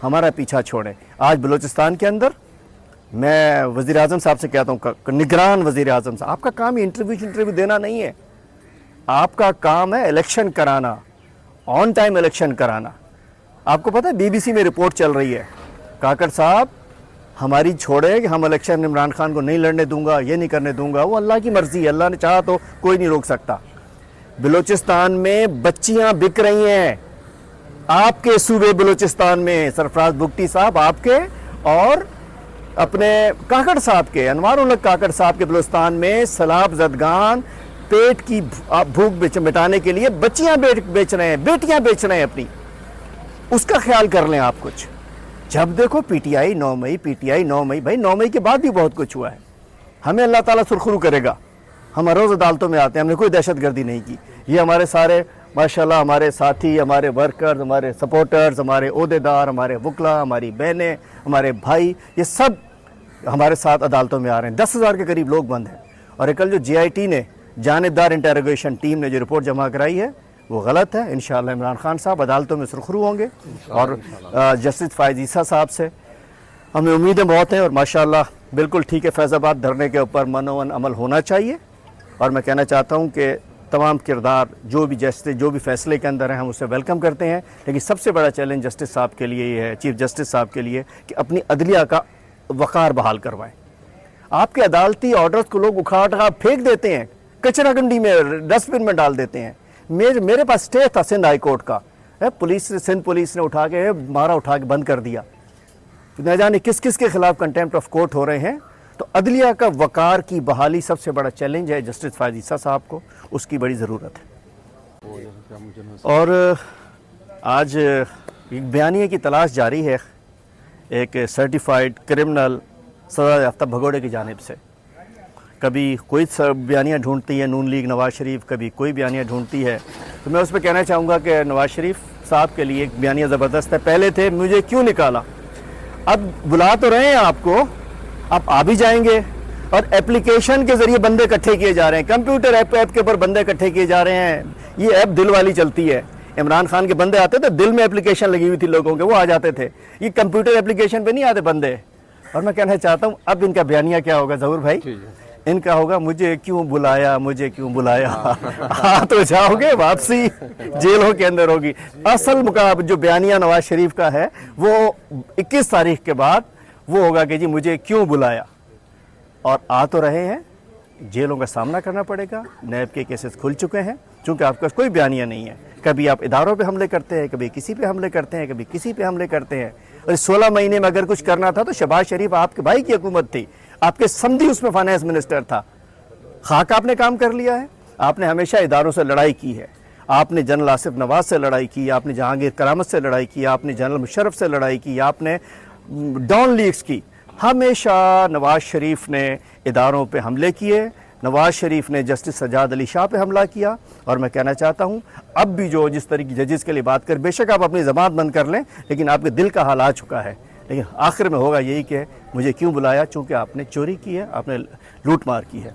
ہمارا پیچھا چھوڑیں. آج بلوچستان کے اندر میں وزیر اعظم صاحب سے کہتا ہوں, نگران وزیر اعظم صاحب, آپ کا کام انٹرویو دینا نہیں ہے, آپ کا کام ہے الیکشن کرانا, آن ٹائم الیکشن کرانا. آپ کو پتہ ہے BBC میں رپورٹ چل رہی ہے, کاکڑ صاحب ہماری چھوڑے کہ ہم الیکشن عمران خان کو نہیں لڑنے دوں گا, یہ نہیں کرنے دوں گا, وہ اللہ کی مرضی ہے, اللہ نے چاہا تو کوئی نہیں روک سکتا. بلوچستان میں بچیاں بک رہی ہیں, آپ کے صوبے بلوچستان میں, سرفراز بگٹی صاحب آپ کے اور اپنے کاکڑ صاحب کے, انوار الحق کاکڑ صاحب کے بلوچستان میں سیلاب زدگان پیٹ کی بھوک مٹانے کے لیے بچیاں بیچ رہے ہیں, بیٹیاں بیچ رہے ہیں اپنی. اس کا خیال کر لیں آپ کچھ. جب دیکھو PTI 9 مئی, PTI 9 مئی, بھائی 9 مئی کے بعد بھی بہت کچھ ہوا ہے. ہمیں اللہ تعالیٰ سرخرو کرے گا, ہم ہر روز عدالتوں میں آتے ہیں, ہم نے کوئی دہشت گردی نہیں کی. یہ ہمارے سارے ماشاءاللہ ہمارے ساتھی, ہمارے ورکرز, ہمارے سپورٹرز, ہمارے عہدیدار, ہمارے وکلا, ہماری بہنیں, ہمارے بھائی, یہ سب ہمارے ساتھ عدالتوں میں آ رہے ہیں. 10,000 کے قریب لوگ بند ہیں. اور کل جو JIT نے جانبدار انٹیروگیشن ٹیم نے جو رپورٹ جمع کرائی ہے وہ غلط ہے. انشاءاللہ عمران خان صاحب عدالتوں میں سرخرو ہوں گے, اور جسٹس فائز عیسیٰ صاحب سے ہمیں امیدیں بہت ہیں. اور ماشاءاللہ بالکل ٹھیک ہے, فیض آباد دھرنے کے اوپر منون عمل ہونا چاہیے. اور میں کہنا چاہتا ہوں کہ تمام کردار جو بھی فیصلے کے اندر ہیں ہم اسے ویلکم کرتے ہیں. لیکن سب سے بڑا چیلنج جسٹس صاحب کے لیے یہ ہے, چیف جسٹس صاحب کے لیے, کہ اپنی عدلیہ کا وقار بحال کروائیں. آپ کے عدالتی آرڈرز کو لوگ اکھاڑ پھینک دیتے ہیں, کچرا گنڈی میں, ڈسٹ بن میں ڈال دیتے ہیں. میرے پاس اسٹے تھا سندھ ہائی کورٹ کا, سندھ پولیس نے اٹھا کے بند کر دیا. نہ جانے کس کس کے خلاف کنٹیمپٹ آف کورٹ ہو رہے ہیں. تو عدلیہ کا وقار کی بحالی سب سے بڑا چیلنج ہے جسٹس فائز عیسیٰ صاحب کو, اس کی بڑی ضرورت ہے. اور آج ایک بیانیے کی تلاش جاری ہے ایک سرٹیفائیڈ کرمنل سزا یافتہ بھگوڑے کی جانب سے. کبھی کوئی بیانیہ ڈھونڈتی ہے نون لیگ نواز شریف, کبھی کوئی بیانیہ ڈھونڈتی ہے. تو میں اس پہ کہنا چاہوں گا کہ نواز شریف صاحب کے لیے ایک بیانیہ زبردست ہے. پہلے تھے مجھے کیوں نکالا, اب بلا تو رہے ہیں آپ کو, آپ آ بھی جائیں گے. اور اپلیکیشن کے ذریعے بندے اکٹھے کیے جا رہے ہیں, کمپیوٹر ایپ کے اوپر بندے اکٹھے کیے جا رہے ہیں. یہ ایپ دل والی چلتی ہے. عمران خان کے بندے آتے تھے, دل میں اپلیکیشن لگی ہوئی تھی لوگوں کے, وہ آ جاتے تھے. یہ کمپیوٹر اپلیکیشن پہ نہیں آتے بندے. اور میں کہنا چاہتا ہوں اب ان کا بیانیہ کیا ہوگا ظہور بھائی, ان کا ہوگا مجھے کیوں بلایا, مجھے کیوں بلایا. تو جاؤ گے, واپسی جیلوں کے اندر ہوگی. اصل مقابلہ جو بیانیہ نواز شریف کا ہے وہ 21 تاریخ کے بعد وہ ہوگا کہ جی مجھے کیوں بلایا. اور آ تو رہے ہیں, جیلوں کا سامنا کرنا پڑے گا. نیب کے کیسز کھل چکے ہیں, چونکہ آپ کا کوئی بیانیہ نہیں ہے. کبھی آپ اداروں پہ حملے کرتے ہیں, کبھی کسی پہ حملے کرتے ہیں, کبھی کسی پہ حملے کرتے ہیں. اور 16 مہینے میں اگر کچھ کرنا تھا تو شہباز شریف آپ کے بھائی کی حکومت تھی, آپ کے سمدھی اس میں فائنانس منسٹر تھا. خاک آپ نے کام کر لیا ہے. آپ نے ہمیشہ اداروں سے لڑائی کی ہے. آپ نے جنرل آصف نواز سے لڑائی کی, آپ نے جہانگیر کرامت سے لڑائی کی, آپ نے جنرل مشرف سے لڑائی کی, آپ نے ڈان لیگز کی. ہمیشہ نواز شریف نے اداروں پہ حملے کیے. نواز شریف نے جسٹس سجاد علی شاہ پہ حملہ کیا. اور میں کہنا چاہتا ہوں اب بھی جو جس طرح کی ججز کے لیے بات کر, بے شک آپ اپنی زبان بند کر لیں, لیکن آپ کے دل کا حال آ چکا ہے. لیکن آخر میں ہوگا یہی کہ مجھے کیوں بلایا, چونکہ آپ نے چوری کی ہے, آپ نے لوٹ مار کی ہے.